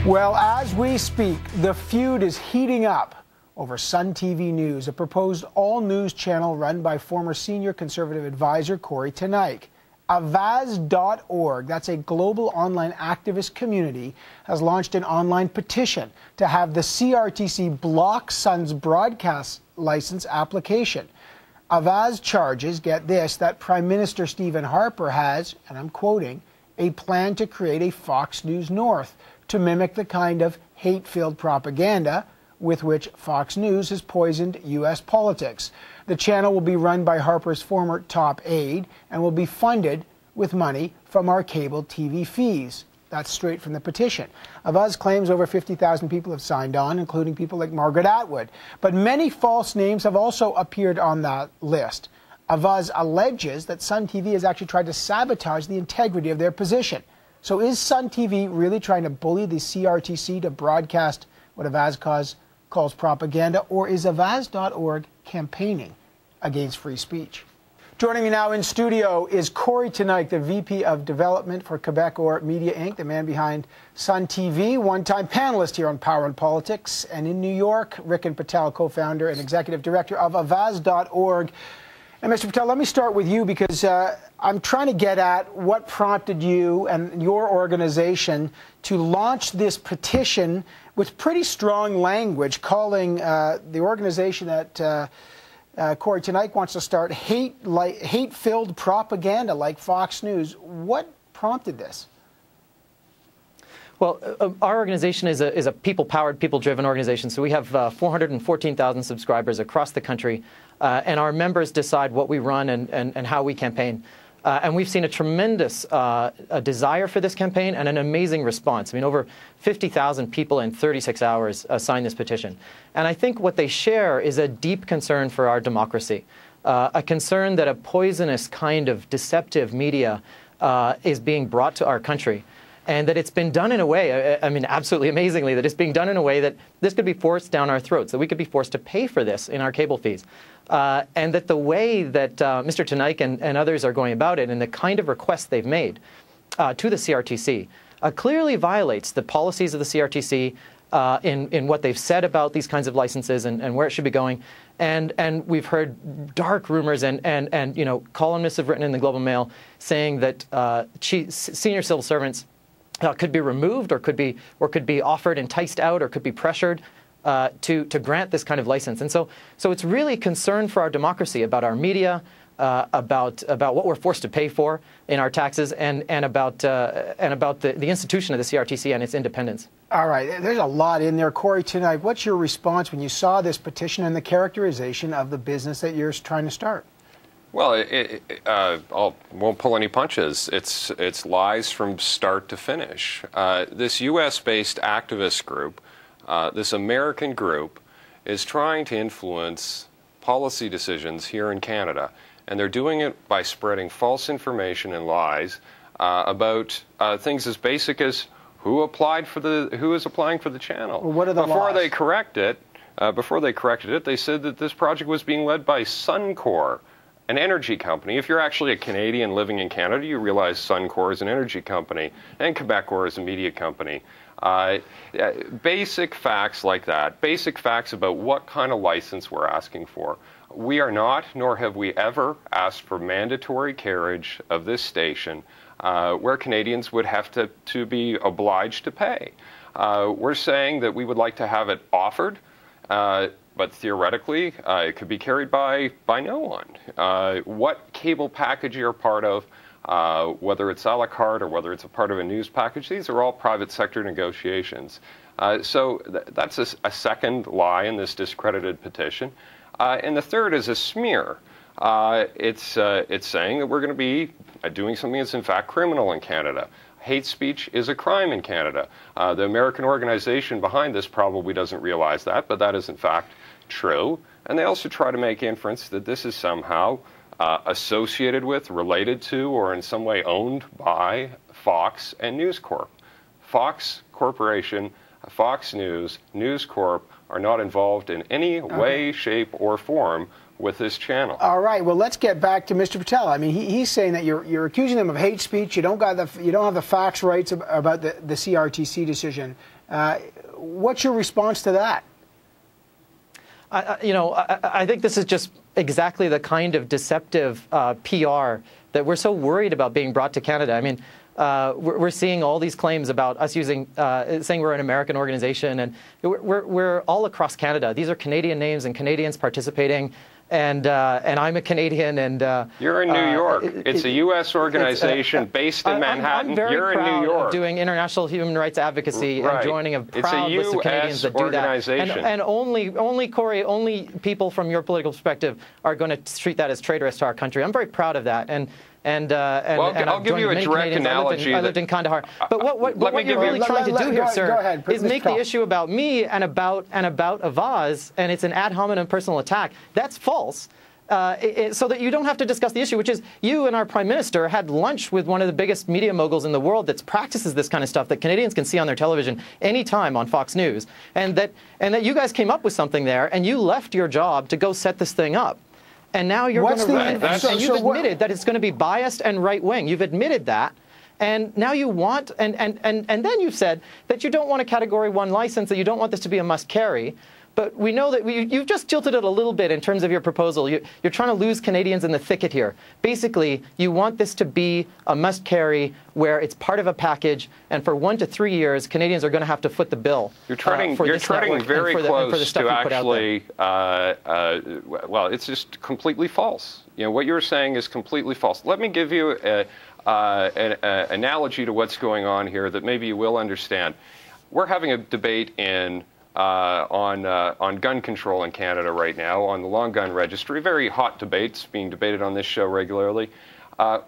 Well, as we speak, the feud is heating up over Sun TV News, a proposed all-news channel run by former senior conservative advisor Kory Teneycke. Avaaz.org, that's a global online activist community, has launched an online petition to have the CRTC block Sun's broadcast license application. Avaaz charges, get this, that Prime Minister Stephen Harper has, and I'm quoting, a plan to create a Fox News North to mimic the kind of hate-filled propaganda with which Fox News has poisoned U.S. politics. The channel will be run by Harper's former top aide and will be funded with money from our cable TV fees. That's straight from the petition. Avaaz claims over 50,000 people have signed on, including people like Margaret Atwood. But many false names have also appeared on that list. Avaaz alleges that Sun TV has actually tried to sabotage the integrity of their position. So is Sun TV really trying to bully the CRTC to broadcast what Avaaz calls propaganda, or is Avaaz.org campaigning against free speech? Joining me now in studio is Kory Teneycke, the VP of Development for Quebecor Media Inc., the man behind Sun TV, one-time panelist here on Power and Politics, and in New York, Riken Patel, co-founder and executive director of Avaaz.org. And Mr. Patel, let me start with you because I'm trying to get at what prompted you and your organization to launch this petition with pretty strong language calling the organization that Kory Teneycke wants to start hate-filled propaganda like Fox News. What prompted this? Well, our organization is a people-powered, people-driven organization. So we have 414,000 subscribers across the country, and our members decide what we run and how we campaign. And we've seen a tremendous desire for this campaign and an amazing response. I mean, over 50,000 people in 36 hours signed this petition. And I think what they share is a deep concern for our democracy, a concern that a poisonous kind of deceptive media is being brought to our country. And that it's been done in a way, I mean, absolutely amazingly, that it's being done in a way that this could be forced down our throats, that we could be forced to pay for this in our cable fees. And that the way that Mr. Teneycke and others are going about it and the kind of requests they've made to the CRTC clearly violates the policies of the CRTC in what they've said about these kinds of licenses and where it should be going. And we've heard dark rumors and you know, columnists have written in the Global Mail saying that senior civil servants could be removed or could be offered, enticed out, or could be pressured to grant this kind of license. And so it's really concern for our democracy, about our media, about what we're forced to pay for in our taxes, and about the institution of the CRTC and its independence. All right, there's a lot in there. Kory Teneycke, what's your response when you saw this petition and the characterization of the business that you're trying to start? Well, I won't pull any punches. It's lies from start to finish. This U.S.-based activist group, this American group, is trying to influence policy decisions here in Canada, and they're doing it by spreading false information and lies about things as basic as who is applying for the channel. Well, what are the Before lies? they corrected it, they said that this project was being led by Suncor, an energy company. If you're actually a Canadian living in Canada, you realize Suncor is an energy company and Quebecor is a media company. Basic facts like that, basic facts about what kind of license we're asking for. We are not, nor have we ever asked for mandatory carriage of this station where Canadians would have to be obliged to pay. We're saying that we would like to have it offered, but theoretically, it could be carried by no one. What cable package you're part of, whether it's a la carte or whether it's a part of a news package, these are all private sector negotiations. So that's a second lie in this discredited petition. And the third is a smear. It's saying that we're going to be doing something that's in fact criminal in Canada. Hate speech is a crime in Canada. The American organization behind this probably doesn't realize that, but that is in fact true. And they also try to make inference that this is somehow associated with, related to, or in some way owned by Fox and News Corp. Fox Corporation Fox News, News Corp are not involved in any way, shape, or form with this channel. All right. Well, let's get back to Mr. Patel. I mean, he's saying that you're accusing them of hate speech. You don't have the facts rights about the CRTC decision. What's your response to that? I think this is just exactly the kind of deceptive PR that we're so worried about being brought to Canada. I mean, we're seeing all these claims about us saying we're an American organization, and we're all across Canada. These are Canadian names and Canadians participating. And I'm a Canadian, and you're in New York. It's a U.S. organization based in Manhattan. I'm very you're proud in New York of doing international human rights advocacy and joining a proud list of Canadians that do that. And only Kory, only people from your political perspective are going to treat that as traitorous to our country. I'm very proud of that. I'll give you a direct analogy. I lived in Kandahar. But what you're really trying to do here, sir, is make the issue about me and about Avaaz, and it's an ad hominem personal attack. That's false. So that you don't have to discuss the issue, which is you and our Prime Minister had lunch with one of the biggest media moguls in the world that practices this kind of stuff that Canadians can see on their television anytime on Fox News, and that you guys came up with something there, and you left your job to go set this thing up. And now you're going to run, and you've admitted that it's going to be biased and right-wing. You've admitted that. And now you want, and then you've said that you don't want a Category 1 license, that you don't want this to be a must-carry. But we know that you've just tilted it a little bit in terms of your proposal. You're trying to lose Canadians in the thicket here. Basically, you want this to be a must-carry where it's part of a package, and for 1 to 3 years, Canadians are going to have to foot the bill. You're treading very close to actually, well, it's just completely false. What you're saying is completely false. Let me give you an analogy to what's going on here that maybe you will understand. We're having a debate on gun control in Canada right now, on the long gun registry. Very hot debates being debated on this show regularly.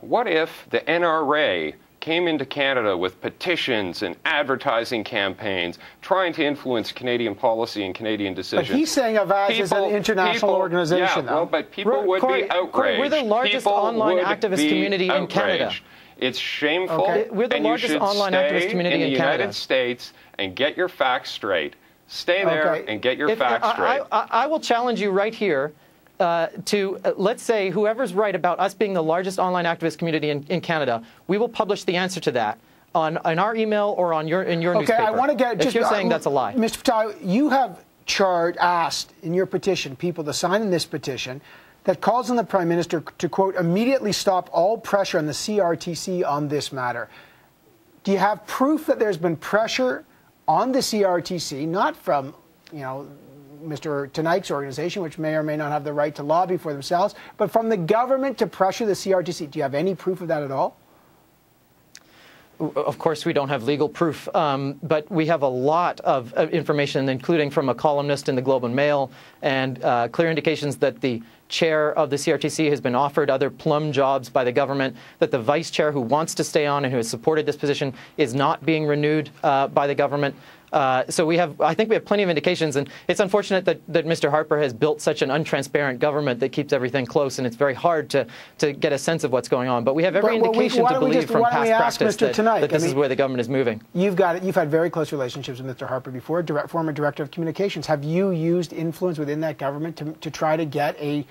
What if the NRA came into Canada with petitions and advertising campaigns trying to influence Canadian policy and Canadian decisions? But he's saying Avaaz is an international organization. Yeah, well, but people would be outraged. Kory, we're the largest online activist community in Canada. It's shameful. Okay. We're the largest online activist community in Canada. United States and get your facts straight. Stay there and get your facts straight. I will challenge you right here to, let's say, whoever's right about us being the largest online activist community in Canada, we will publish the answer to that on our email or in your newspaper. Okay, I want to get... If you're saying that's a lie. Mr. Patel, you have asked in your petition people to sign in this petition that calls on the Prime Minister to, quote, immediately stop all pressure on the CRTC on this matter. Do you have proof that there's been pressure on the CRTC, not from, Mr. Teneycke's organization, which may or may not have the right to lobby for themselves, but from the government to pressure the CRTC? Do you have any proof of that at all? Of course, we don't have legal proof, but we have a lot of information, including from a columnist in the Globe and Mail, and clear indications that the chair of the CRTC has been offered other plum jobs by the government, that the vice chair who wants to stay on and who has supported this position is not being renewed by the government. So I think we have plenty of indications, and it's unfortunate that Mr. Harper has built such an untransparent government that keeps everything close, and it's very hard to get a sense of what's going on. But we have every indication to believe from past practice that this is where the government is moving. You've had very close relationships with Mr. Harper before, former director of communications. Have you used influence within that government to try to get a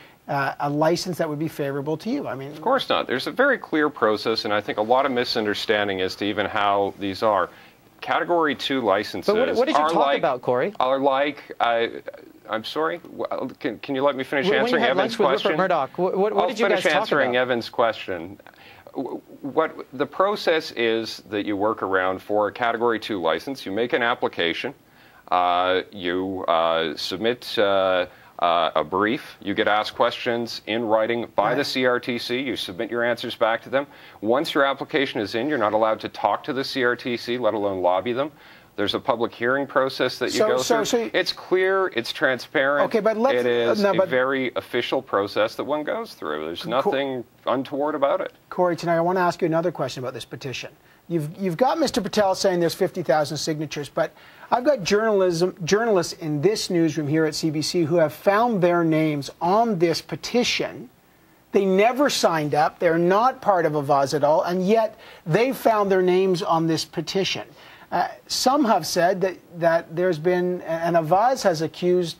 license that would be favorable to you? I mean, of course not. There's a very clear process, and I think a lot of misunderstanding as to even how these are. Category 2 licenses. But what did you talk about, Kory? Are like, I'm sorry. Can you let me finish answering Evan's question? Murdoch, what did you guys talk about? I'll finish answering Evan's question. What the process is that you work around for a Category 2 license. You make an application. You submit a brief. You get asked questions in writing by the CRTC. You submit your answers back to them. Once your application is in, you're not allowed to talk to the CRTC, let alone lobby them. There's a public hearing process that you go through. It's clear, it's transparent. Okay, but it is a very official process that one goes through. There's nothing untoward about it. Kory, tonight I want to ask you another question about this petition. You've got Mr. Patel saying there's 50,000 signatures, but I've got journalists in this newsroom here at CBC who have found their names on this petition. They never signed up. They're not part of Avaaz at all, and yet they found their names on this petition. Some have said that there's been, and Avaaz has accused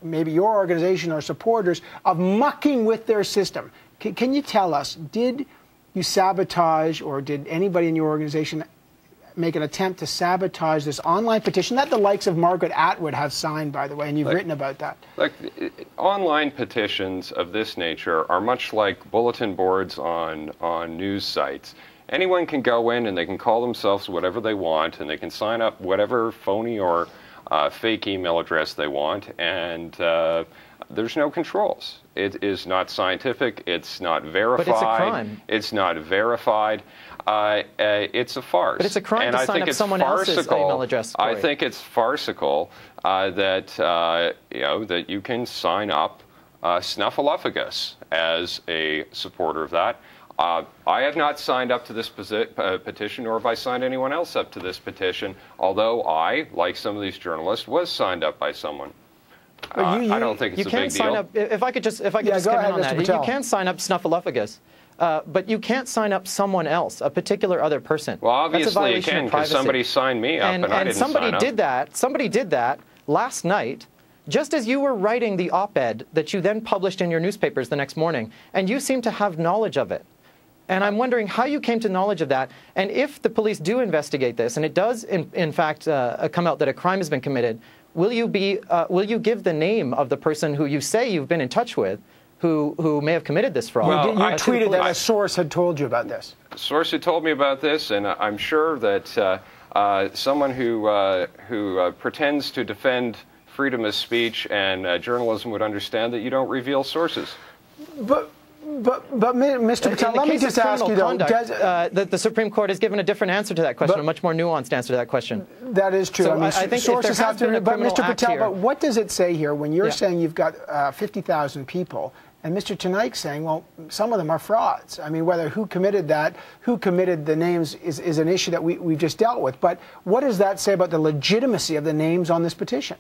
maybe your organization or supporters of mucking with their system. Can you tell us, did you sabotage, or did anybody in your organization make an attempt to sabotage this online petition that the likes of Margaret Atwood have signed, by the way, and you've written about that? Like, online petitions of this nature are much like bulletin boards on news sites. Anyone can go in and they can call themselves whatever they want, and they can sign up whatever phony or fake email address they want, and there's no controls. It is not scientific. It's not verified. But it's a crime. It's not verified. It's a farce. But it's a crime and to I sign think up it's someone else's farcical. email address. Kory. I think it's farcical that that you can sign up Snuffleupagus as a supporter of that. I have not signed up to this petition, nor have I signed anyone else up to this petition, although I, like some of these journalists, was signed up by someone. I don't think it's a big deal. Up, if I could just come in on that. You can sign up Snuffleupagus, but you can't sign up someone else, a particular other person. Well, obviously you can, because somebody signed me up, and I didn't sign up. Somebody did that last night, just as you were writing the op-ed that you then published in your newspapers the next morning, and you seem to have knowledge of it. And I'm wondering how you came to knowledge of that, and if the police do investigate this, and it does, in fact, come out that a crime has been committed, will you give the name of the person who you say you've been in touch with, who may have committed this fraud? Well, you tweeted that a source had told you about this. A source had told me about this, and I'm sure that someone who pretends to defend freedom of speech and journalism would understand that you don't reveal sources. But Mr. Patel, let me just ask you, though, the Supreme Court has given a different answer to that question, a much more nuanced answer to that question. That is true. So I mean, I think sources have to, but Mr. Patel, but what does it say here when you're saying you've got 50,000 people, and Mr. Teneycke saying, well, some of them are frauds? I mean, who committed that, who committed the names is an issue that we've just dealt with. But what does that say about the legitimacy of the names on this petition?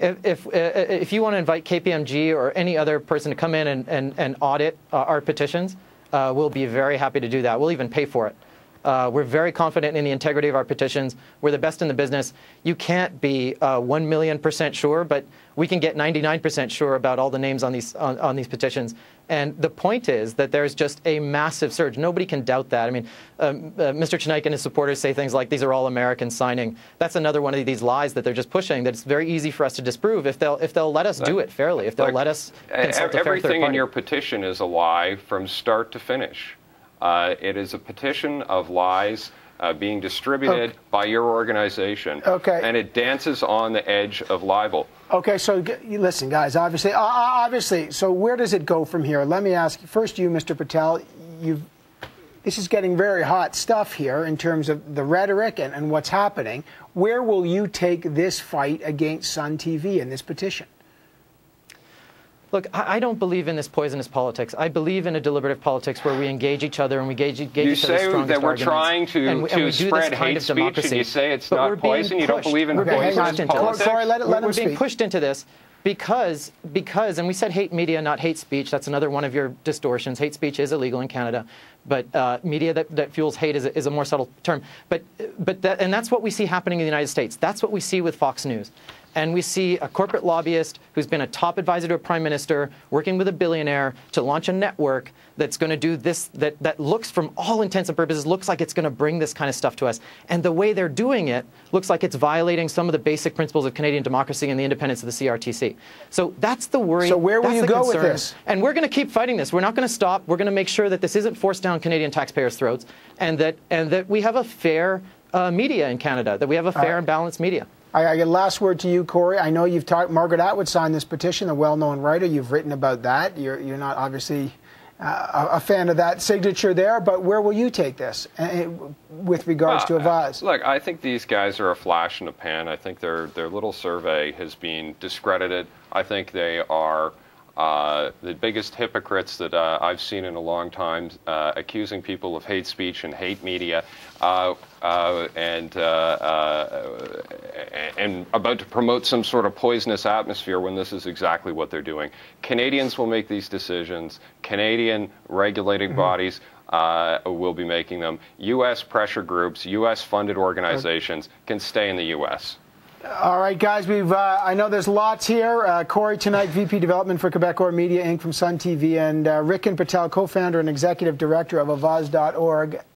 If you want to invite KPMG or any other person to come in and audit our petitions, we'll be very happy to do that. We'll even pay for it. We're very confident in the integrity of our petitions. We're the best in the business. You can't be 1,000,000% sure, but we can get 99% sure about all the names on these petitions. And the point is that there's just a massive surge. Nobody can doubt that. I mean, Mr. Teneycke and his supporters say things like, these are all Americans signing. That's another one of these lies that they're just pushing, that it's very easy for us to disprove if they'll let us do it fairly, if they'll let us consult a fair third Everything party. in your petition is a lie from start to finish. It is a petition of lies being distributed by your organization, and it dances on the edge of libel. Okay, so listen, guys, obviously, so where does it go from here? Let me ask first you, Mr. Patel, this is getting very hot stuff here in terms of the rhetoric and what's happening. Where will you take this fight against Sun TV and this petition? Look, I don't believe in this poisonous politics. I believe in a deliberative politics where we engage each other and we engage each other's strongest arguments. You say that we're trying to spread hate speech, and you say it's not poison? You don't believe in poisonous politics? Kory, let him speak. We're being pushed into this because, and we said hate media, not hate speech. That's another one of your distortions. Hate speech is illegal in Canada, but media that fuels hate is a more subtle term. And that's what we see happening in the United States. That's what we see with Fox News. And we see a corporate lobbyist who's been a top advisor to a prime minister working with a billionaire to launch a network that's going to do this, that looks, from all intents and purposes, looks like it's going to bring this kind of stuff to us. And the way they're doing it looks like it's violating some of the basic principles of Canadian democracy and the independence of the CRTC. So that's the worry. So where will you go with this? And we're going to keep fighting this. We're not going to stop. We're going to make sure that this isn't forced down Canadian taxpayers' throats, and that we have a fair media in Canada, that we have a fair and balanced media. I get last word to you, Kory. I know you've talked. Margaret Atwood signed this petition, a well-known writer. You've written about that. You're not obviously a fan of that signature there, but where will you take this with regards to Avaaz? Look, I think these guys are a flash in the pan. I think their little survey has been discredited. I think they are the biggest hypocrites that I've seen in a long time, accusing people of hate speech and hate media, and about to promote some sort of poisonous atmosphere when this is exactly what they're doing. Canadians will make these decisions. Canadian regulating bodies will be making them. U.S. pressure groups, U.S. funded organizations can stay in the U.S. All right, guys, I know there's lots here. Kory Teneycke, VP Development for Quebecor Media Inc. from Sun TV, and Rick and Patel, co-founder and executive director of Avaaz.org.